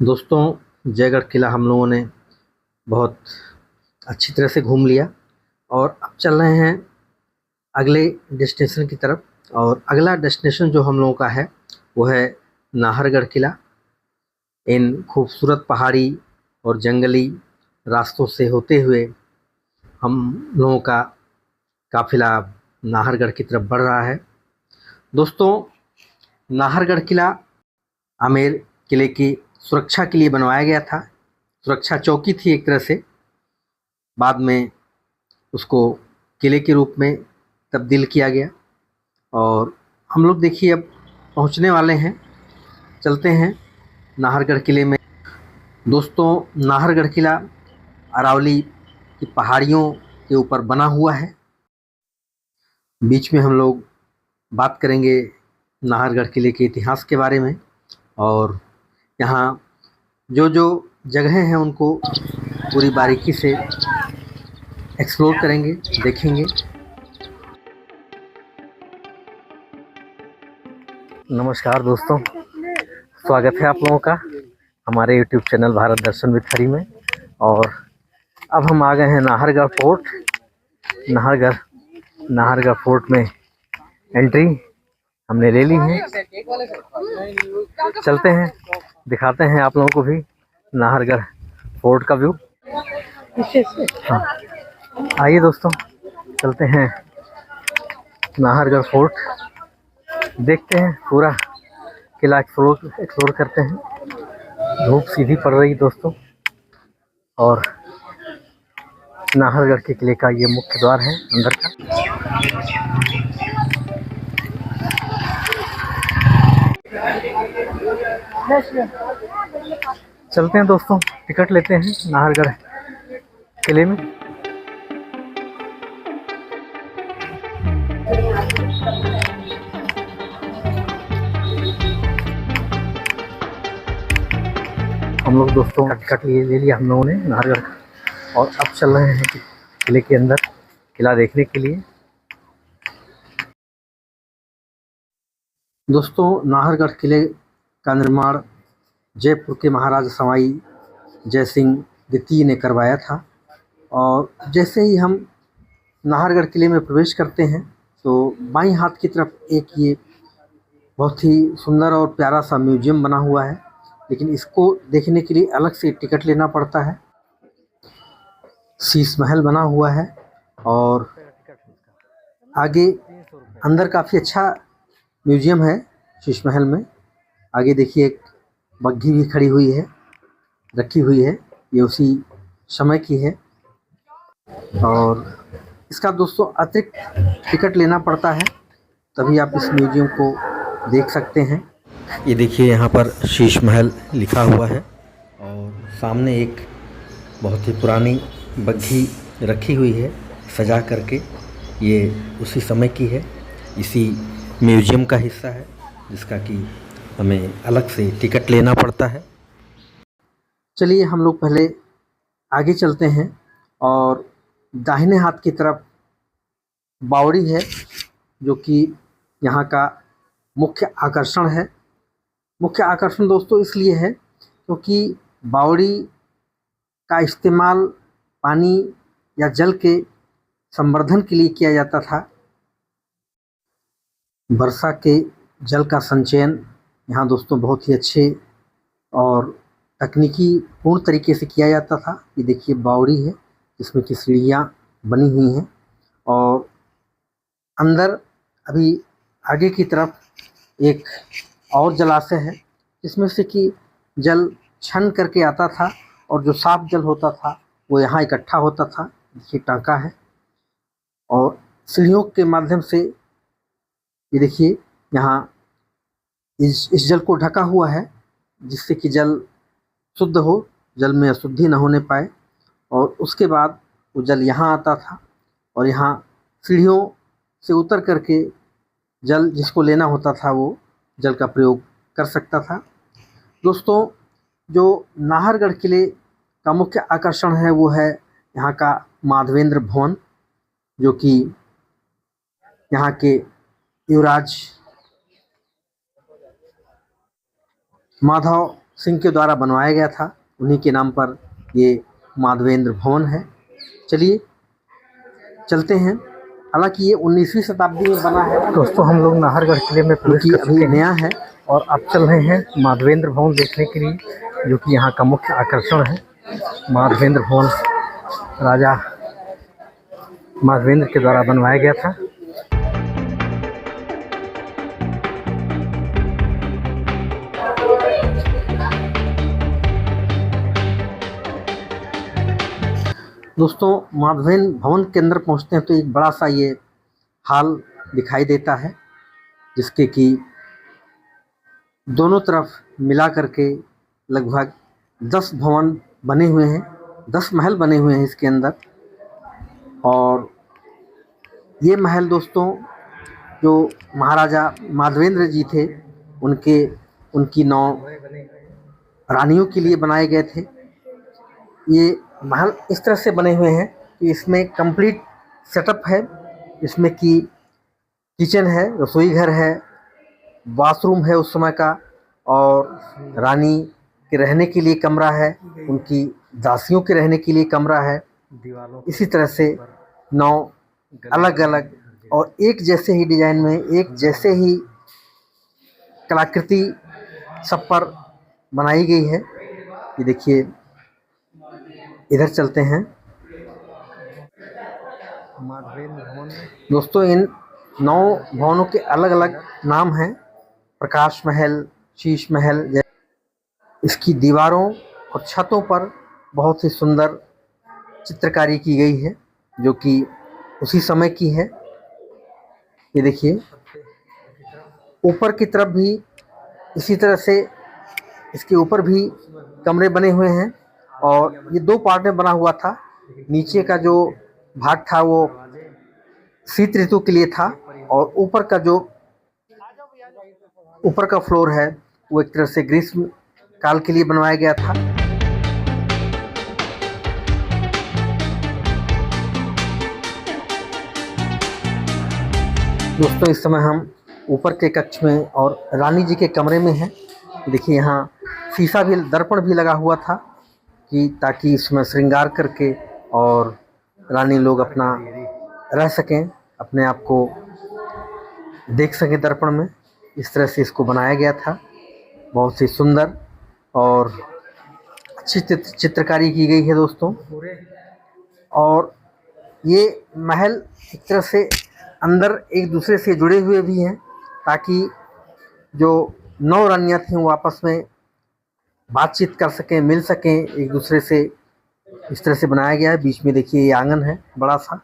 दोस्तों, जयगढ़ किला हम लोगों ने बहुत अच्छी तरह से घूम लिया और अब चल रहे हैं अगले डेस्टिनेशन की तरफ। और अगला डेस्टिनेशन जो हम लोगों का है वो है नाहरगढ़ किला। इन खूबसूरत पहाड़ी और जंगली रास्तों से होते हुए हम लोगों का काफिला नाहरगढ़ की तरफ बढ़ रहा है। दोस्तों, नाहरगढ़ किला आमेर किले की सुरक्षा के लिए बनवाया गया था। सुरक्षा चौकी थी एक तरह से। बाद में उसको किले के रूप में तब्दील किया गया और हम लोग देखिए अब पहुंचने वाले हैं। चलते हैं नाहरगढ़ किले में। दोस्तों, नाहरगढ़ किला अरावली की पहाड़ियों के ऊपर बना हुआ है। बीच में हम लोग बात करेंगे नाहरगढ़ किले के इतिहास के बारे में और यहाँ जो जो जगहें हैं उनको पूरी बारीकी से एक्सप्लोर करेंगे, देखेंगे। नमस्कार दोस्तों, स्वागत है आप लोगों का हमारे YouTube channel Bharat Darshan with Hari में। और अब हम आ गए हैं नाहरगढ़ फोर्ट। नाहरगढ़ फोर्ट में एंट्री हमने ले ली है। चलते हैं, दिखाते हैं आप लोगों को भी नाहरगढ़ फोर्ट का व्यू। हाँ, आइए दोस्तों, चलते हैं नाहरगढ़ फोर्ट, देखते हैं पूरा किला एक्सप्लोर करते हैं। धूप सीधी पड़ रही दोस्तों और नाहरगढ़ के किले का ये मुख्य द्वार है अंदर का। चलते हैं दोस्तों, टिकट लेते हैं नाहरगढ़ किले में। हम लोग दोस्तों टिकट ले लिया हम लोगों ने नाहरगढ़ का और अब चल रहे हैं किले के अंदर किला देखने के लिए। दोस्तों, नाहरगढ़ किले का निर्माण जयपुर के महाराजा सवाई जय सिंह द्वितीय ने करवाया था। और जैसे ही हम नाहरगढ़ किले में प्रवेश करते हैं तो बाईं हाथ की तरफ एक ये बहुत ही सुंदर और प्यारा सा म्यूजियम बना हुआ है, लेकिन इसको देखने के लिए अलग से टिकट लेना पड़ता है। शीश महल बना हुआ है और आगे अंदर काफ़ी अच्छा म्यूजियम है। शीश महल में आगे देखिए एक बग्घी भी खड़ी हुई है, रखी हुई है, ये उसी समय की है। और इसका दोस्तों अतिरिक्त टिकट लेना पड़ता है, तभी आप इस म्यूजियम को देख सकते हैं। ये देखिए यहाँ पर शीश महल लिखा हुआ है और सामने एक बहुत ही पुरानी बग्घी रखी हुई है सजा करके। ये उसी समय की है, इसी म्यूजियम का हिस्सा है जिसका कि हमें अलग से टिकट लेना पड़ता है। चलिए हम लोग पहले आगे चलते हैं और दाहिने हाथ की तरफ बावड़ी है जो कि यहाँ का मुख्य आकर्षण है। मुख्य आकर्षण दोस्तों इसलिए है क्योंकि बावड़ी का इस्तेमाल पानी या जल के संवर्धन के लिए किया जाता था। वर्षा के जल का संचयन यहाँ दोस्तों बहुत ही अच्छे और तकनीकी पूर्ण तरीके से किया जाता था। ये देखिए बावड़ी है जिसमें कि सीढ़ियाँ बनी हुई हैं और अंदर अभी आगे की तरफ एक और जलाशय है जिसमें से कि जल छन करके आता था और जो साफ जल होता था वो यहाँ इकट्ठा होता था। देखिए टांका है और सीढ़ियों के माध्यम से ये देखिए यहाँ इस जल को ढका हुआ है जिससे कि जल शुद्ध हो, जल में अशुद्धि न होने पाए। और उसके बाद वो जल यहाँ आता था और यहाँ सीढ़ियों से उतर करके जल जिसको लेना होता था वो जल का प्रयोग कर सकता था। दोस्तों, जो नाहरगढ़ किले का मुख्य आकर्षण है वो है यहाँ का माधवेंद्र भवन, जो कि यहाँ के युवराज माधव सिंह के द्वारा बनवाया गया था। उन्हीं के नाम पर ये माधवेंद्र भवन है। चलिए चलते हैं। हालांकि ये 19वीं शताब्दी में बना है। दोस्तों हम लोग नाहरगढ़ किले में प्रवेश कर चुके नया है और अब चल रहे हैं माधवेंद्र भवन देखने के लिए, जो कि यहाँ का मुख्य आकर्षण है। माधवेंद्र भवन राजा माधवेंद्र के द्वारा बनवाया गया था। दोस्तों माधवेंद्र भवन के अंदर पहुंचते हैं तो एक बड़ा सा ये हॉल दिखाई देता है, जिसके कि दोनों तरफ मिला करके लगभग 10 भवन बने हुए हैं, 10 महल बने हुए हैं इसके अंदर। और ये महल दोस्तों जो महाराजा माधवेंद्र जी थे उनकी 9 रानियों के लिए बनाए गए थे। ये महल इस तरह से बने हुए हैं कि इसमें कंप्लीट सेटअप है। इसमें कि किचन है, रसोई घर है, बाथरूम है उस समय का, और रानी के रहने के लिए कमरा है, उनकी दासियों के रहने के लिए कमरा है। इसी तरह से 9 अलग अलग और एक जैसे ही डिजाइन में, एक जैसे ही कलाकृति सब पर बनाई गई है। ये देखिए, इधर चलते हैं। दोस्तों इन 9 भवनों के अलग अलग नाम हैं। प्रकाश महल, शीश महल। इसकी दीवारों और छतों पर बहुत ही सुंदर चित्रकारी की गई है, जो कि उसी समय की है। ये देखिए, ऊपर की तरफ भी इसी तरह से इसके ऊपर भी कमरे बने हुए हैं, और ये 2 पार्ट में बना हुआ था। नीचे का जो भाग था वो शीत ऋतु के लिए था, और ऊपर का फ्लोर है वो एक तरह से ग्रीष्म काल के लिए बनवाया गया था। दोस्तों इस समय हम ऊपर के कक्ष में और रानी जी के कमरे में हैं। देखिए यहाँ शीशा भी, दर्पण भी लगा हुआ था कि ताकि इसमें श्रृंगार करके और रानी लोग अपना रह सकें, अपने आप को देख सकें दर्पण में। इस तरह से इसको बनाया गया था। बहुत ही सुंदर और अच्छी चित्रकारी की गई है दोस्तों। और ये महल एक तरह से अंदर एक दूसरे से जुड़े हुए भी हैं, ताकि जो 9 रानियाँ थीं वो आपस में बातचीत कर सकें, मिल सकें एक दूसरे से। इस तरह से बनाया गया है। बीच में देखिए ये आंगन है बड़ा सा।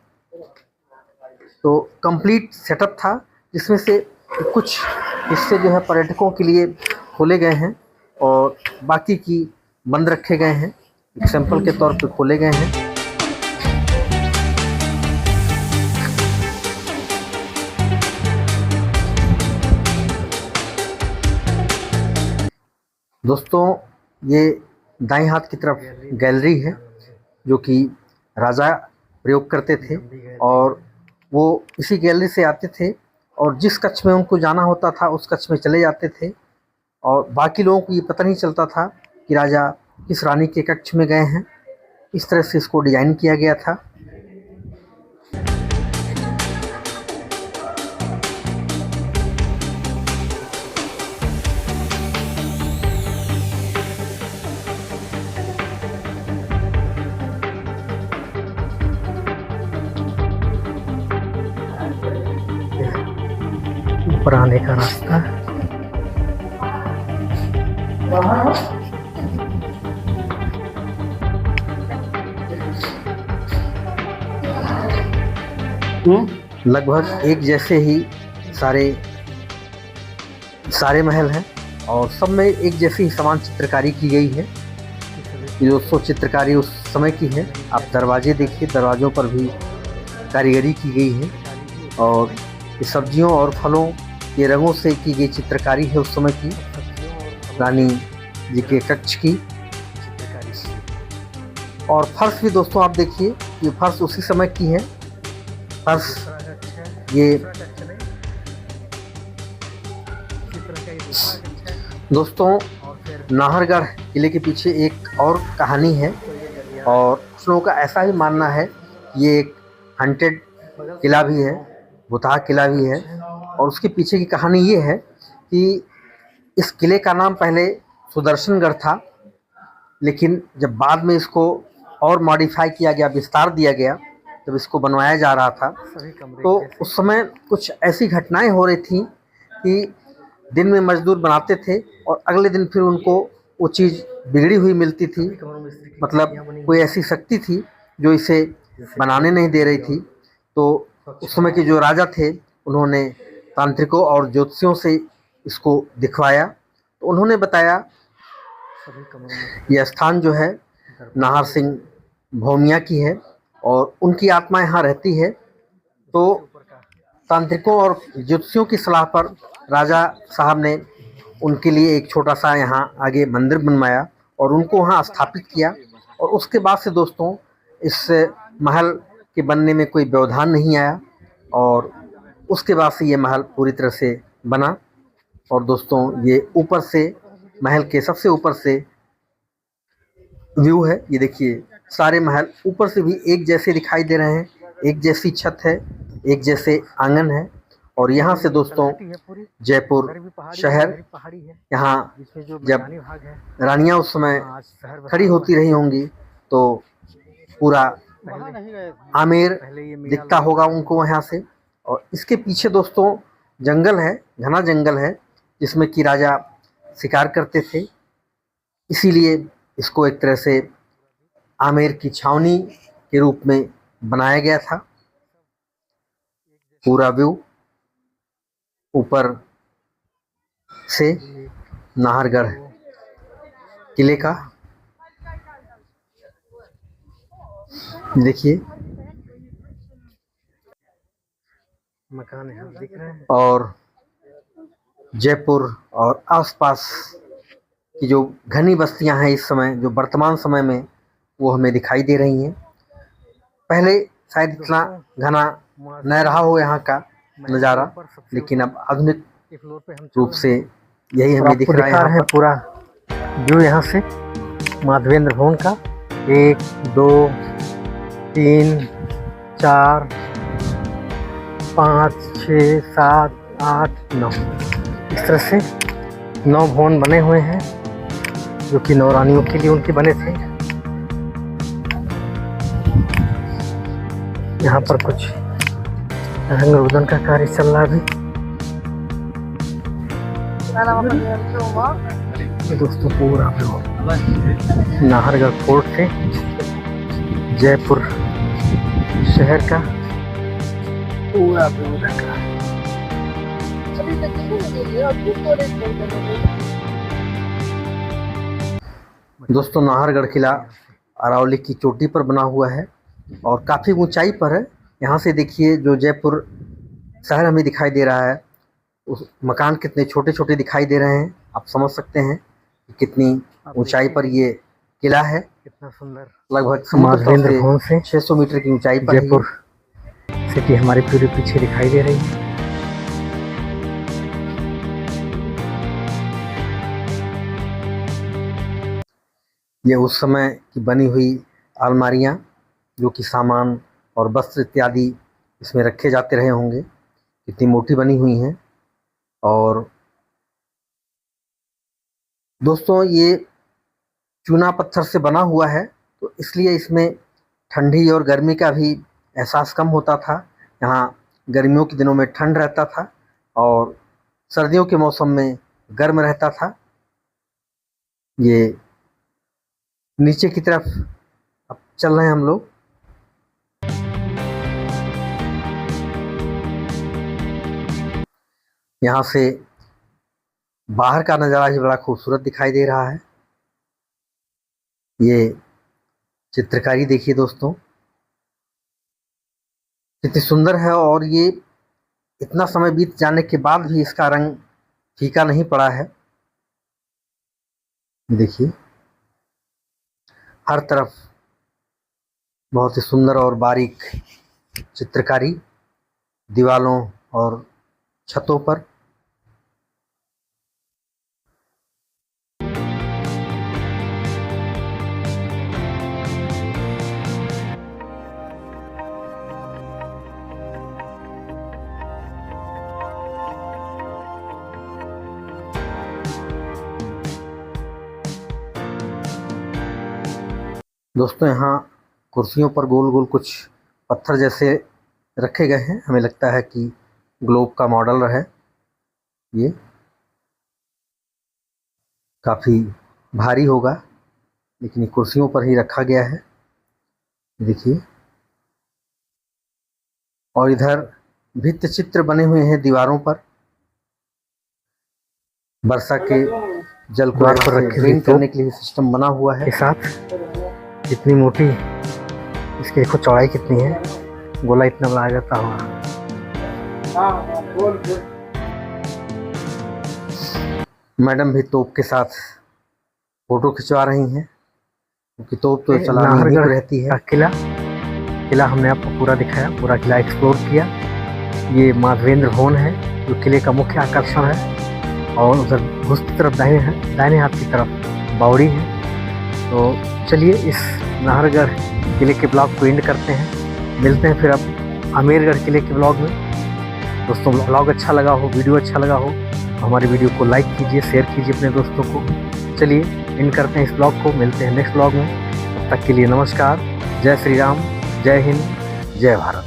तो कंप्लीट सेटअप था, जिसमें से कुछ हिस्से जो है पर्यटकों के लिए खोले गए हैं और बाकी की बंद रखे गए हैं, एग्जाम्पल के तौर पे खोले गए हैं। दोस्तों ये दाएं हाथ की तरफ गैलरी है, जो कि राजा प्रयोग करते थे, और वो इसी गैलरी से आते थे और जिस कक्ष में उनको जाना होता था उस कक्ष में चले जाते थे, और बाकी लोगों को ये पता नहीं चलता था कि राजा किस रानी के कक्ष में गए हैं। इस तरह से इसको डिज़ाइन किया गया था। ऊपर आने का रास्ता। लगभग एक जैसे ही सारे महल हैं, और सब में एक जैसी ही समान चित्रकारी की गई है। ये दोस्तों चित्रकारी उस समय की है। आप दरवाजे देखिए, दरवाज़ों पर भी कारीगरी की गई है, और ये सब्जियों और फलों के रंगों से की गई चित्रकारी है उस समय की, रानी जी के कक्ष की। और फर्श भी दोस्तों आप देखिए, ये फर्श उसी समय की है। फर्श ये दोस्तों नाहरगढ़ किले के पीछे एक और कहानी है और कुछ लोगों का ऐसा ही मानना है कि ये एक हंटेड किला भी है, भुतहा किला भी है। और उसके पीछे की कहानी ये है कि इस किले का नाम पहले सुदर्शनगढ़ था, लेकिन जब बाद में इसको और मॉडिफाई किया गया, विस्तार दिया गया, जब इसको बनवाया जा रहा था तो उस समय कुछ ऐसी घटनाएं हो रही थी कि दिन में मजदूर बनाते थे और अगले दिन फिर उनको वो चीज़ बिगड़ी हुई मिलती थी। मतलब कोई ऐसी शक्ति थी जो इसे बनाने नहीं दे रही थी। तो उस समय के जो राजा थे उन्होंने तांत्रिकों और ज्योतिषियों से इसको दिखवाया, तो उन्होंने बताया यह स्थान जो है नाहर सिंह भौमिया की है और उनकी आत्मा यहाँ रहती है। तो तांत्रिकों और ज्योतिषियों की सलाह पर राजा साहब ने उनके लिए एक छोटा सा यहाँ आगे मंदिर बनवाया और उनको वहाँ स्थापित किया। और उसके बाद से दोस्तों इस महल के बनने में कोई व्यवधान नहीं आया और उसके बाद से ये महल पूरी तरह से बना। और दोस्तों ये ऊपर से महल के सबसे ऊपर से व्यू है, ये देखिए सारे महल ऊपर से भी एक जैसे दिखाई दे रहे हैं, एक जैसी छत है, एक जैसे आंगन है। और यहाँ से दोस्तों जयपुर शहर, यहाँ जब रानियाँ उस समय खड़ी होती रही होंगी तो पूरा आमेर दिखता होगा उनको यहाँ से। और इसके पीछे दोस्तों जंगल है, घना जंगल है, जिसमें कि राजा शिकार करते थे, इसीलिए इसको एक तरह से आमेर की छावनी के रूप में बनाया गया था। पूरा व्यू ऊपर से नाहरगढ़ किले का देखिए, मकान यहाँ दिख रहे हैं और जयपुर और आसपास की जो घनी बस्तियां हैं इस समय, जो वर्तमान समय में, वो हमें दिखाई दे रही हैं। पहले शायद इतना घना न रहा हो यहाँ का नज़ारा, लेकिन अब आधुनिक रूप से यही हमें दिख रहा है। पूरा व्यू यहाँ से माधवेंद्र भवन का 1 2 3 4 5 6 7 8 9 इस तरह से 9 भवन बने हुए हैं जो कि 9 रानियों के लिए उनके बने थे। यहाँ पर कुछ रंग रोगन का कार्य चल रहा है अभी। दोस्तों पूरा नाहरगढ़ फोर्ट से जयपुर शहर का पूरा व्यू लग रहा है। दोस्तों नाहरगढ़ किला अरावली की चोटी पर बना हुआ है और काफ़ी ऊंचाई पर है। यहाँ से देखिए जो जयपुर शहर हमें दिखाई दे रहा है, उस मकान कितने छोटे छोटे दिखाई दे रहे हैं, आप समझ सकते हैं कि कितनी ऊंचाई पर ये किला है। कितना सुंदर, लगभग माधवेंद्र भवन से 600 मीटर की ऊंचाई पर जयपुर सिटी हमारे पूरे पीछे दिखाई दे रही है। ये उस समय की बनी हुई अलमारियाँ जो कि सामान और वस्त्र इत्यादि इसमें रखे जाते रहे होंगे, कितनी मोटी बनी हुई हैं। और दोस्तों ये चूना पत्थर से बना हुआ है तो इसलिए इसमें ठंडी और गर्मी का भी एहसास कम होता था। यहाँ गर्मियों के दिनों में ठंड रहता था और सर्दियों के मौसम में गर्म रहता था। ये नीचे की तरफ अब चल रहे हैं हम लोग। यहाँ से बाहर का नज़ारा ही बड़ा खूबसूरत दिखाई दे रहा है। ये चित्रकारी देखिए दोस्तों कितनी सुंदर है और ये इतना समय बीत जाने के बाद भी इसका रंग फीका नहीं पड़ा है। देखिए हर तरफ बहुत ही सुंदर और बारीक चित्रकारी दीवारों और छतों पर। दोस्तों यहाँ कुर्सियों पर गोल गोल कुछ पत्थर जैसे रखे गए हैं। हमें लगता है कि ग्लोब का मॉडल है। ये काफ़ी भारी होगा, लेकिन ये कुर्सियों पर ही रखा गया है, देखिए। और इधर भित्ति चित्र बने हुए हैं दीवारों पर। वर्षा के जल को यहाँ पर ड्रेन करने के लिए सिस्टम बना हुआ है। के साथ कितनी मोटी, इसकी देखो चौड़ाई कितनी है, गोला इतना बड़ा आ जाता होगा। मैडम भी तोप के साथ फोटो खिंचवा रही हैं, क्योंकि तोप तो चलानी ही रहती है। किला हमने आपको पूरा दिखाया, पूरा किला एक्सप्लोर किया। ये माधवेंद्र भवन है जो किले का मुख्य आकर्षण है। और उधर घुसती तरफ दाहिने हाथ की तरफ बावड़ी है। तो चलिए इस नाहरगढ़ किले के ब्लॉग को एंड करते हैं। मिलते हैं फिर अब आमेरगढ़ किले के ब्लॉग में। दोस्तों ब्लॉग अच्छा लगा हो, वीडियो अच्छा लगा हो, हमारी वीडियो को लाइक कीजिए, शेयर कीजिए अपने दोस्तों को। चलिए एंड करते हैं इस ब्लॉग को, मिलते हैं नेक्स्ट ब्लॉग में। तब तक के लिए नमस्कार, जय श्री राम, जय हिंद, जय भारत।